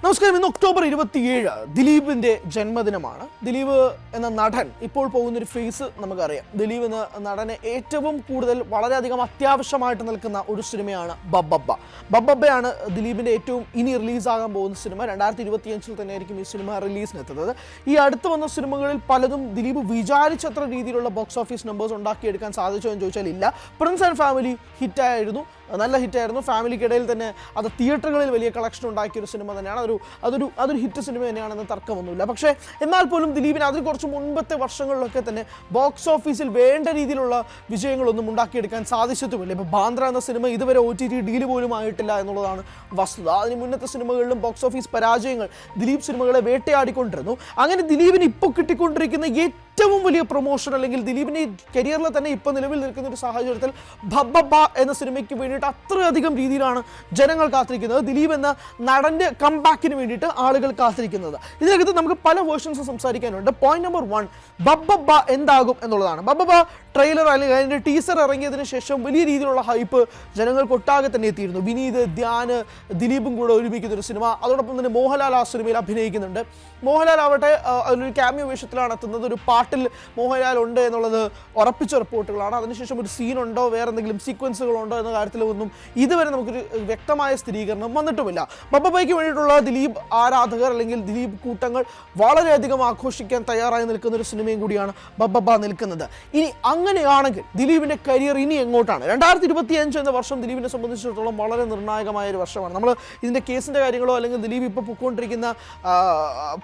നമസ്കാരം. ഇന്ന് ഒക്ടോബർ 27 ദിലീപിന്റെ ജന്മദിനമാണ്. ദിലീപ് എന്ന നടൻ ഇപ്പോൾ പോകുന്നൊരു ഫേസ് നമുക്കറിയാം. ദിലീപ് എന്ന നടനെ ഏറ്റവും കൂടുതൽ വളരെയധികം അത്യാവശ്യമായിട്ട് നിൽക്കുന്ന ഒരു സിനിമയാണ് ബബ്ബബ്ബ. ബബ്ബബ്ബയാണ് ദിലീപിന്റെ ഏറ്റവും ഇനി റിലീസാകാൻ പോകുന്ന സിനിമ. 2025 തന്നെയായിരിക്കും ഈ സിനിമ റിലീസിനെത്തുന്നത്. ഈ അടുത്ത് വന്ന സിനിമകളിൽ പലതും ദിലീപ് വിചാരിച്ചത്ര രീതിയിലുള്ള ബോക്സ് ഓഫീസ് നമ്പേഴ്സ് ഉണ്ടാക്കിയെടുക്കാൻ സാധിച്ചോ എന്ന് ചോദിച്ചാൽ ഇല്ല. പ്രിൻസ് ആൻഡ് ഫാമിലി ഹിറ്റായിരുന്നു, നല്ല ഹിറ്റായിരുന്നു. ഫാമിലിക്കിടയിൽ തന്നെ അത് തിയേറ്ററുകളിൽ വലിയ കളക്ഷൻ ഉണ്ടാക്കിയൊരു സിനിമ തന്നെയാണ്. അതൊരു ഹിറ്റ് സിനിമ തന്നെയാണെന്ന് തർക്കമൊന്നുമില്ല. പക്ഷേ എന്നാൽ പോലും ദിലീപിന് അതിന് കുറച്ച് മുൻപത്തെ വർഷങ്ങളിലൊക്കെ തന്നെ ബോക്സ് ഓഫീസിൽ വേണ്ട രീതിയിലുള്ള വിജയങ്ങളൊന്നും ഉണ്ടാക്കിയെടുക്കാൻ സാധിച്ചിട്ടുമില്ല. ഇപ്പോൾ ബാന്ദ്ര എന്ന സിനിമ ഇതുവരെ OTT ഡീല് പോലും ആയിട്ടില്ല എന്നുള്ളതാണ് വസ്തുത. അതിന് മുന്നത്തെ സിനിമകളിലും ബോക്സ് ഓഫീസ് പരാജയങ്ങൾ ദിലീപ് സിനിമകളെ വേട്ടയാടിക്കൊണ്ടിരുന്നു. അങ്ങനെ ദിലീപിന് ഇപ്പോൾ കിട്ടിക്കൊണ്ടിരിക്കുന്ന ഏറ്റവും വലിയ പ്രൊമോഷൻ, അല്ലെങ്കിൽ ദിലീപിൻ്റെ കരിയറിൽ തന്നെ ഇപ്പോൾ നിലവിൽ നിൽക്കുന്ന ഒരു സാഹചര്യത്തിൽ ബബ്ബബ്ബ എന്ന സിനിമയ്ക്ക് വേണ്ടിയിട്ട് അത്രയധികം രീതിയിലാണ് ജനങ്ങൾ കാത്തിരിക്കുന്നത്. ദിലീപ് എന്ന നടൻ്റെ കംബാക്കിന് വേണ്ടിയിട്ട് ആളുകൾ കാത്തിരിക്കുന്നത്. ഇതിനകത്ത് നമുക്ക് പല വേർഷൻസ് സംസാരിക്കാനുണ്ട്. പോയിന്റ് നമ്പർ 1, ബബ്ബബ്ബ എന്താകും എന്നുള്ളതാണ്. ബബ്ബബ്ബ ട്രെയിലർ അല്ലെങ്കിൽ അതിൻ്റെ ടീസർ ഇറങ്ങിയതിന് ശേഷം വലിയ രീതിയിലുള്ള ഹൈപ്പ് ജനങ്ങൾക്കൊട്ടാകെ തന്നെ എത്തിയിരുന്നു. വിനീത്, ധ്യാന്, ദിലീപും കൂടെ ഒരുമിക്കുന്ന ഒരു സിനിമ. അതോടൊപ്പം തന്നെ മോഹൻലാൽ ആ സിനിമയിൽ അഭിനയിക്കുന്നുണ്ട്. മോഹൻലാൽ ആവട്ടെ അതിലൊരു ക്യാമിയോ വേഷത്തിലാണ് എത്തുന്നത്. ഒരു പാട്ടിൽ മോഹൻലാൽ ഉണ്ട് എന്നുള്ളത് ഉറപ്പിച്ച റിപ്പോർട്ടുകളാണ്. അതിനുശേഷം ഒരു സീനുണ്ടോ, വേറെ എന്തെങ്കിലും സീക്വൻസുകളുണ്ടോ എന്ന കാര്യത്തിലൊന്നും ഇതുവരെ നമുക്കൊരു വ്യക്തമായ സ്ഥിരീകരണം വന്നിട്ടുമില്ല. ബബ്ബബ്ബയ്ക്ക് വേണ്ടിയിട്ടുള്ള ദിലീപ് ആരാധകർ അല്ലെങ്കിൽ ദിലീപ് കൂട്ടങ്ങൾ വളരെയധികം ആഘോഷിക്കാൻ തയ്യാറായി നിൽക്കുന്ന ഒരു സിനിമയും കൂടിയാണ് ബബ്ബബ്ബ നിൽക്കുന്നത്. ഇനി അങ്ങനെയാണെങ്കിൽ ദിലീപിൻ്റെ കരിയർ ഇനി എങ്ങോട്ടാണ്? 2025 എന്ന വർഷം ദിലീപിനെ സംബന്ധിച്ചിടത്തോളം വളരെ നിർണായകമായ ഒരു വർഷമാണ്. നമ്മൾ ഇതിൻ്റെ കേസിൻ്റെ കാര്യങ്ങളോ അല്ലെങ്കിൽ ദിലീപ് ഇപ്പോൾ പൊയ്ക്കൊണ്ടിരിക്കുന്ന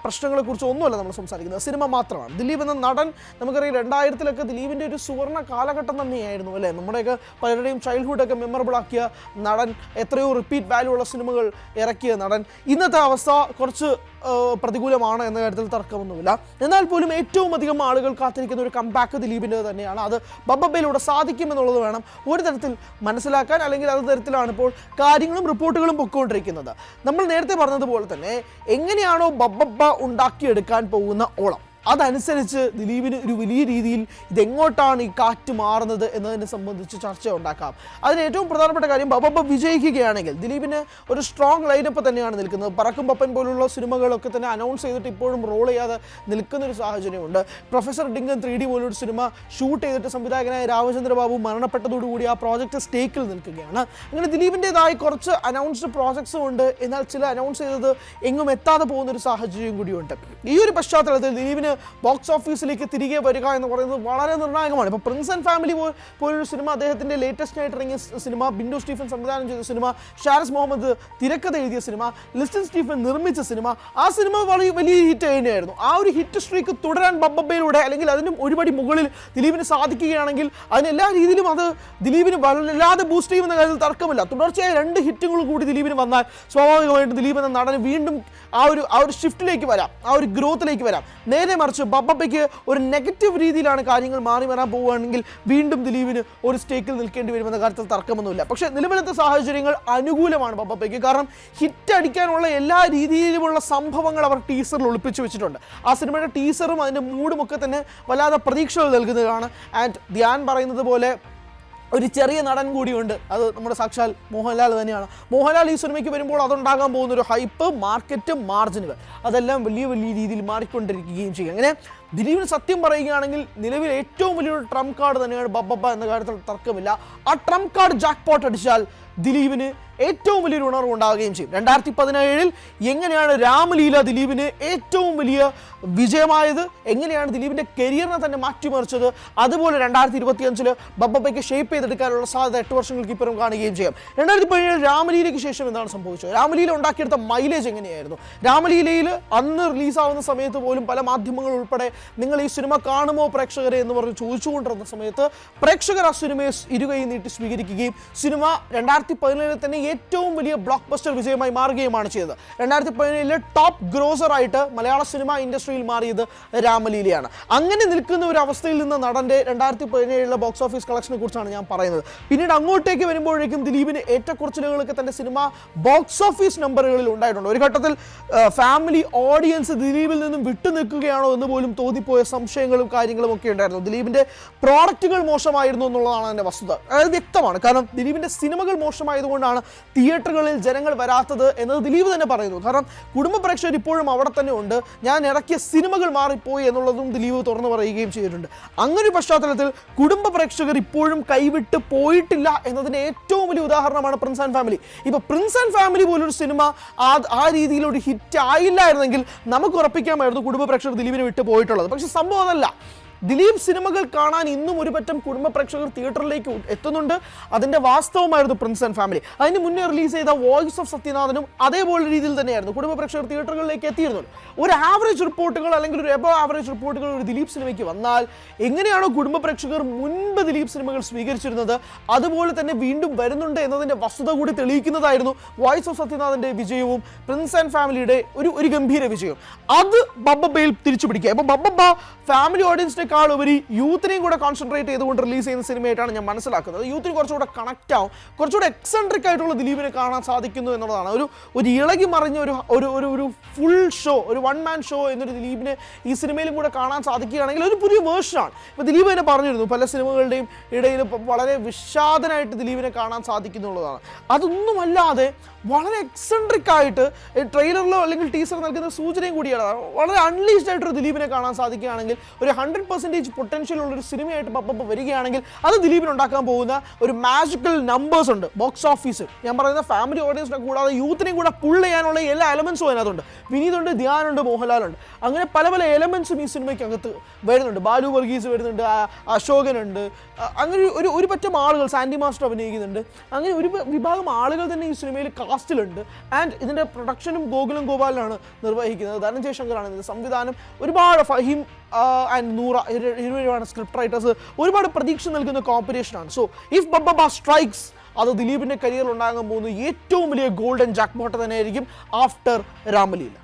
പ്രശ്നങ്ങളെക്കുറിച്ചോ ഒന്നുമല്ല നമ്മൾ സംസാരിക്കുന്നത്, സിനിമ മാത്രമാണ്. ദിലീപ് എന്ന നടൻ നമുക്കറിയാം 2000-ലൊക്കെ ദിലീപിൻ്റെ ഒരു സുവർണ്ണ കാലഘട്ടം തന്നെയായിരുന്നു അല്ലേ. നമ്മുടെയൊക്കെ പലരുടെയും ചൈൽഡ്ഹുഡൊക്കെ മെമ്മറബിൾ ആക്കിയ നടൻ, എത്രയോ റിപ്പീറ്റ് വാല്യൂ ഉള്ള സിനിമകൾ ഇറക്കിയ നടൻ. ഇന്നത്തെ അവസ്ഥ കുറച്ച് പ്രതികൂലമാണ് എന്ന കാര്യത്തിൽ തർക്കമൊന്നുമില്ല. എന്നാൽ പോലും ഏറ്റവും അധികം ആളുകൾ കാത്തിരിക്കുന്ന ഒരു കംബാക്ക് ദിലീപിൻ്റെ തന്നെയാണ്. അത് ബബ്ബബ്ബയിലൂടെ സാധിക്കുമെന്നുള്ളത് വേണം ഒരു തരത്തിൽ മനസ്സിലാക്കാൻ. അല്ലെങ്കിൽ അത് തരത്തിലാണ് ഇപ്പോൾ കാര്യങ്ങളും റിപ്പോർട്ടുകളും പൊയ്ക്കൊണ്ടിരിക്കുന്നത്. നമ്മൾ നേരത്തെ പറഞ്ഞതുപോലെ തന്നെ എങ്ങനെയാണോ ബബ്ബബ്ബ ഉണ്ടാക്കിയെടുക്കാൻ പോകുന്ന ഓളം, അതനുസരിച്ച് ദിലീപിന് ഒരു വലിയ രീതിയിൽ ഇതെങ്ങോട്ടാണ് ഈ കാറ്റ് മാറുന്നത് എന്നതിനെ സംബന്ധിച്ച് ചർച്ച ഉണ്ടാക്കാം. അതിന് ഏറ്റവും പ്രധാനപ്പെട്ട കാര്യം, ബബ്ബബ്ബ വിജയിക്കുകയാണെങ്കിൽ ദിലീപിന് ഒരു സ്ട്രോങ് ലൈനപ്പ് തന്നെയാണ് നിൽക്കുന്നത്. പറക്കും പപ്പൻ പോലുള്ള സിനിമകളൊക്കെ തന്നെ അനൗൺസ് ചെയ്തിട്ട് ഇപ്പോഴും റോൾ ചെയ്യാതെ നിൽക്കുന്നൊരു സാഹചര്യമുണ്ട്. പ്രൊഫസർ ഡിങ്കൻ 3D പോലൊരു സിനിമ ഷൂട്ട് ചെയ്തിട്ട് സംവിധായകനായ രാമചന്ദ്ര ബാബു മരണപ്പെട്ടതോടുകൂടി ആ പ്രോജക്റ്റ് സ്റ്റേക്കിൽ നിൽക്കുകയാണ്. അങ്ങനെ ദിലീപിൻ്റെതായി കുറച്ച് അനൗൺസ്ഡ് പ്രോജക്ട്സും ഉണ്ട്. എന്നാൽ ചില അനൗൺസ് ചെയ്തത് എങ്ങും എത്താതെ പോകുന്നൊരു സാഹചര്യം കൂടിയുണ്ട്. ഈ ഒരു പശ്ചാത്തലത്തിൽ ദിലീപിന് ബോക്സ് ഓഫീസിലേക്ക് തിരികെ വരിക എന്ന് പറയുന്നത് വളരെ നിർണായകമാണ്. ഇപ്പോൾ പ്രിൻസ് ആൻഡ് ഫാമിലി പോലൊരു സിനിമ, അദ്ദേഹത്തിൻ്റെ ലേറ്റസ്റ്റ് ആയിട്ട് ഇറങ്ങിയ സിനിമ, ബിൻഡു സ്റ്റീഫൻ സംവിധാനം ചെയ്ത സിനിമ, ഷാരസ് മുഹമ്മദ് തിരക്കഥ എഴുതിയ സിനിമ, ലിസ്റ്റൻ സ്റ്റീഫൻ നിർമ്മിച്ച സിനിമ, ആ സിനിമ വളരെ വലിയ ഹിറ്റ് തന്നെയായിരുന്നു. ആ ഒരു ഹിറ്റ് സ്ട്രീക്ക് തുടരാൻ ബബ്ബബ്ബയിലൂടെ അല്ലെങ്കിൽ അതിനും ഒരുപടി മുകളിൽ ദിലീപിന് സാധിക്കുകയാണെങ്കിൽ അതിനെല്ലാ രീതിയിലും അത് ദിലീപിന് വല്ലാതെ ബൂസ്റ്റ് ചെയ്യുമെന്ന കാര്യത്തിൽ തർക്കമില്ല. തുടർച്ചയായ 2 ഹിറ്റുകൾ കൂടി ദിലീപിന് വന്നാൽ സ്വാഭാവികമായിട്ടും ദിലീപ് എന്ന നടന് വീണ്ടും ആ ഒരു ഷിഫ്റ്റിലേക്ക് വരാം, ആ ഒരു ഗ്രോത്തിലേക്ക് വരാം. നേരെ മറിച്ച് ബബ്ബബ്ബയ്ക്ക് ഒരു നെഗറ്റീവ് രീതിയിലാണ് കാര്യങ്ങൾ മാറി വരാൻ പോവുകയാണെങ്കിൽ വീണ്ടും ദിലീപിന് ഒരു സ്റ്റേക്കിൽ നിൽക്കേണ്ടി വരുമെന്ന കാര്യത്തിൽ തർക്കമൊന്നുമില്ല. പക്ഷേ നിലവിലത്തെ സാഹചര്യങ്ങൾ അനുകൂലമാണ് ബബ്ബബ്ബയ്ക്ക്. കാരണം ഹിറ്റ് അടിക്കാനുള്ള എല്ലാ രീതിയിലുമുള്ള സംഭവങ്ങൾ അവർ ടീസറിൽ ഒളിപ്പിച്ചു വെച്ചിട്ടുണ്ട്. ആ സിനിമയുടെ ടീസറും അതിൻ്റെ മൂഡും ഒക്കെ തന്നെ വല്ലാതെ പ്രതീക്ഷകൾ നൽകുന്നതാണ്. ആൻഡ് ധ്യാൻ പറയുന്നത് പോലെ ഒരു ചെറിയ നടൻ കൂടിയുണ്ട്, അത് നമ്മുടെ സാക്ഷാൽ മോഹൻലാൽ തന്നെയാണ്. മോഹൻലാൽ ഈ സിനിമയ്ക്ക് വരുമ്പോൾ അതുണ്ടാകാൻ പോകുന്നൊരു ഹൈപ്പ്, മാർക്കറ്റ്, മാർജിനുകൾ അതെല്ലാം വലിയ വലിയ രീതിയിൽ മാറിക്കൊണ്ടിരിക്കുകയും ചെയ്യും. അങ്ങനെ ദിലീപിന് സത്യം പറയുകയാണെങ്കിൽ നിലവിൽ ഏറ്റവും വലിയൊരു ട്രംപ് കാർഡ് തന്നെയാണ് ബബ്ബബ്ബ എന്ന കാര്യത്തിൽ തർക്കമില്ല. ആ ട്രംപ് കാർഡ് ജാക്ക് പോട്ട് അടിച്ചാൽ ദിലീപിന് ഏറ്റവും വലിയൊരു ഉണർവ് ഉണ്ടാവുകയും ചെയ്യും. 2017 എങ്ങനെയാണ് രാമലീല ദിലീപിന് ഏറ്റവും വലിയ വിജയമായത്, എങ്ങനെയാണ് ദിലീപിൻ്റെ കരിയറിനെ തന്നെ മാറ്റിമറിച്ചത്, അതുപോലെ 2025 ബബ്ബബ്ബയ്ക്ക് ഷേപ്പ് ചെയ്തെടുക്കാനുള്ള സാധ്യത 8 വർഷങ്ങൾക്ക് ഇപ്പുറം കാണുകയും ചെയ്യാം. 2017 രാമലീലയ്ക്ക് ശേഷം എന്താണ് സംഭവിച്ചത്? രാമലീല ഉണ്ടാക്കിയെടുത്ത മൈലേജ് എങ്ങനെയായിരുന്നു? രാമലീലയിൽ അന്ന് റിലീസാവുന്ന സമയത്ത് പോലും പല മാധ്യമങ്ങൾ ഉൾപ്പെടെ നിങ്ങൾ ഈ സിനിമ കാണുമോ പ്രേക്ഷകരെ എന്ന് പറഞ്ഞ് ചോദിച്ചുകൊണ്ടിരുന്ന സമയത്ത് പ്രേക്ഷകർ ആ സിനിമയെ ഇരുകൈ നീട്ടി സ്വീകരിക്കുകയും സിനിമ 2017 തന്നെ ഏറ്റവും വലിയ ബ്ലോക്ക് ബസ്റ്റർ വിജയമായി മാറുകയുമാണ് ചെയ്തത്. 2017 ടോപ്പ് ഗ്രോസർ ആയിട്ട് മലയാള സിനിമ ഇൻഡസ്ട്രിയിൽ മാറിയത് രാമലീലയാണ്. അങ്ങനെ നിൽക്കുന്ന ഒരു അവസ്ഥയിൽ നിന്ന് നടൻ്റെ 2017 ബോക്സ് ഓഫീസ് കളക്ഷനെ കുറിച്ചാണ് ഞാൻ പറയുന്നത്. പിന്നീട് അങ്ങോട്ടേക്ക് വരുമ്പോഴേക്കും ദിലീപിന് ഏറ്റക്കുറച്ചിലുകളൊക്കെ തൻ്റെ സിനിമ ബോക്സ് ഓഫീസ് നമ്പറുകളിൽ ഉണ്ടായിട്ടുണ്ട്. ഒരു ഘട്ടത്തിൽ ഫാമിലി ഓഡിയൻസ് ദിലീപിൽ നിന്നും വിട്ടുനിൽക്കുകയാണോ എന്ന് പോലും തോന്നിപ്പോയ സംശയങ്ങളും കാര്യങ്ങളും ഒക്കെ ഉണ്ടായിരുന്നു. ദിലീപിൻ്റെ പ്രോഡക്റ്റുകൾ മോശമായിരുന്നു എന്നുള്ളതാണ് എൻ്റെ വസ്തുത. അത് വ്യക്തമാണ്. കാരണം ദിലീപിൻ്റെ സിനിമകൾ മോശമായതുകൊണ്ടാണ് തിയേറ്ററുകളിൽ ജനങ്ങൾ വരാത്തത് എന്നത് ദിലീപ് തന്നെ പറയുന്നു. കാരണം കുടുംബ പ്രേക്ഷകർ ഇപ്പോഴും അവിടെ തന്നെ ഉണ്ട്, ഞാൻ ഇറക്കിയ സിനിമകൾ മാറിപ്പോയി എന്നുള്ളതും ദിലീപ് തുറന്നു പറയുകയും ചെയ്തിട്ടുണ്ട്. അങ്ങനെ ഒരു പശ്ചാത്തലത്തിൽ കുടുംബ പ്രേക്ഷകർ ഇപ്പോഴും കൈവിട്ട് പോയിട്ടില്ല എന്നതിന് ഏറ്റവും വലിയ ഉദാഹരണമാണ് പ്രിൻസ് ആൻഡ് ഫാമിലി. ഇപ്പോൾ പ്രിൻസ് ആൻഡ് ഫാമിലി പോലൊരു സിനിമ ആ രീതിയിലൊരു ഹിറ്റ് ആയില്ലായിരുന്നെങ്കിൽ നമുക്ക് ഉറപ്പിക്കാമായിരുന്നു കുടുംബ പ്രേക്ഷകർ ദിലീപിനെ വിട്ട് പോയിട്ടുള്ളത്. പക്ഷെ സംഭവം അതല്ല. ദിലീപ് സിനിമകൾ കാണാൻ ഇന്നും ഒരു പറ്റം കുടുംബ പ്രേക്ഷകർ തിയേറ്ററിലേക്ക് എത്തുന്നുണ്ട്. അതിൻ്റെ വാസ്തവമായിരുന്നു പ്രിൻസ് ആൻഡ് ഫാമിലി. അതിന് മുന്നേ റിലീസ് ചെയ്ത വോയിസ് ഓഫ് സത്യനാഥനും അതേപോലെ രീതിയിൽ തന്നെയായിരുന്നു കുടുംബ പ്രേക്ഷകർ തിയേറ്ററുകളിലേക്ക് എത്തിയിരുന്നത്. ഒരു ആവറേജ് റിപ്പോർട്ടുകൾ അല്ലെങ്കിൽ ഒരു എബോ ആവറേജ് റിപ്പോർട്ടുകൾ ഒരു ദിലീപ് സിനിമയ്ക്ക് വന്നാൽ എങ്ങനെയാണോ കുടുംബ പ്രേക്ഷകർ മുൻപ് ദിലീപ് സിനിമകൾ സ്വീകരിച്ചിരുന്നത് അതുപോലെ തന്നെ വീണ്ടും വരുന്നുണ്ട് എന്നതിൻ്റെ വസ്തുത കൂടി തെളിയിക്കുന്നതായിരുന്നു വോയിസ് ഓഫ് സത്യനാഥൻ്റെ വിജയവും പ്രിൻസ് ആൻഡ് ഫാമിലിയുടെ ഒരു ഗംഭീര വിജയവും. അത് ബബ്ബയിൽ തിരിച്ചു പിടിക്കുക. ഇപ്പോൾ ബബ്ബ ഫാമിലി ഓഡിയൻസിനെ ഉപരി യൂത്തിനെയും കൂടെ കോൺസെൻട്രേറ്റ് ചെയ്തുകൊണ്ട് റിലീസ് ചെയ്യുന്ന സിനിമയായിട്ടാണ് ഞാൻ മനസ്സിലാക്കുന്നത്. യൂത്തിന് കുറച്ചുകൂടെ കണക്റ്റ് ആവും, കുറച്ചുകൂടെ എക്സെൻട്രിക് ആയിട്ടുള്ള ദിലീപിനെ കാണാൻ സാധിക്കുന്നു എന്നുള്ളതാണ്. ഒരു ഇളകി മറിഞ്ഞ ഒരു ഫുൾ ഷോ, ഒരു വൺ മാൻ ഷോ എന്നൊരു ദിലീപിനെ ഈ സിനിമയിലും കൂടെ കാണാൻ സാധിക്കുകയാണെങ്കിൽ ഒരു പുതിയ വേർഷനാണ്. ഇപ്പോൾ ദിലീപ് തന്നെ പറഞ്ഞിരുന്നു പല സിനിമകളുടെയും ഇടയിൽ വളരെ വിഷാദനായിട്ട് ദിലീപിനെ കാണാൻ സാധിക്കുന്നുള്ളതാണ്. അതൊന്നുമല്ലാതെ വളരെ എക്സെൻട്രിക് ആയിട്ട് ട്രെയിലറിലോ അല്ലെങ്കിൽ ടീസർ നൽകുന്ന സൂചനയും കൂടിയാണ്. വളരെ അൺലീസ്ഡ് ആയിട്ടൊരു ദിലീപിനെ കാണാൻ സാധിക്കുകയാണെങ്കിൽ ഒരു 100% പൊട്ടൻഷ്യൽ ഉള്ളൊരു സിനിമയായിട്ട് പപ്പ വരികയാണെങ്കിൽ അത് ദിലീപിന് ഉണ്ടാക്കാൻ പോകുന്ന ഒരു മാജിക്കൽ നമ്പേഴ്സ് ഉണ്ട് ബോക്സ് ഓഫീസിൽ. ഞാൻ പറയുന്ന ഫാമിലി ഓഡിയൻസിനെ കൂടാതെ യൂത്തിനെയും കൂടെ പുൾ ചെയ്യാനുള്ള എല്ലാ എലമെൻസും അതിനകത്തുണ്ട്. വിനീതുണ്ട്, ധ്യാനുണ്ട്, മോഹൻലാലുണ്ട്. അങ്ങനെ പല പല എലമെൻസും ഈ സിനിമയ്ക്കകത്ത് വരുന്നുണ്ട്. ബാലു വർഗീസ് വരുന്നുണ്ട്, അശോകനുണ്ട്, അങ്ങനെ ഒരു പറ്റം ആളുകൾ, സാൻഡി മാസ്റ്റർ അഭിനയിക്കുന്നുണ്ട്. അങ്ങനെ ഒരു വിഭാഗം ആളുകൾ തന്നെ ഈ സിനിമയിൽ കാസ്റ്റിലുണ്ട്. ആൻഡ് ഇതിൻ്റെ പ്രൊഡക്ഷനും ഗോകുലം ഗോപാലനാണ് നിർവഹിക്കുന്നത്. ധനഞ്ജയ് ശങ്കറാണ് ഇതിൻ്റെ സംവിധാനം. ഒരുപാട് ഫഹീം ആൻഡ് നൂറ ഇരുവരുമാണ് സ്ക്രിപ്റ്റ് റൈറ്റേഴ്സ്. ഒരുപാട് പ്രതീക്ഷ നൽകുന്ന കോമ്പറ്റീഷനാണ്. സോ ഇഫ് ബബ്ബ സ്ട്രൈക്സ് അത് ദിലീപിൻ്റെ കരിയറിൽ ഉണ്ടാകാൻ പോകുന്ന ഏറ്റവും വലിയ ഗോൾഡൻ ജാക്ക്പോട്ട് തന്നെയായിരിക്കും ആഫ്റ്റർ രാമലീല.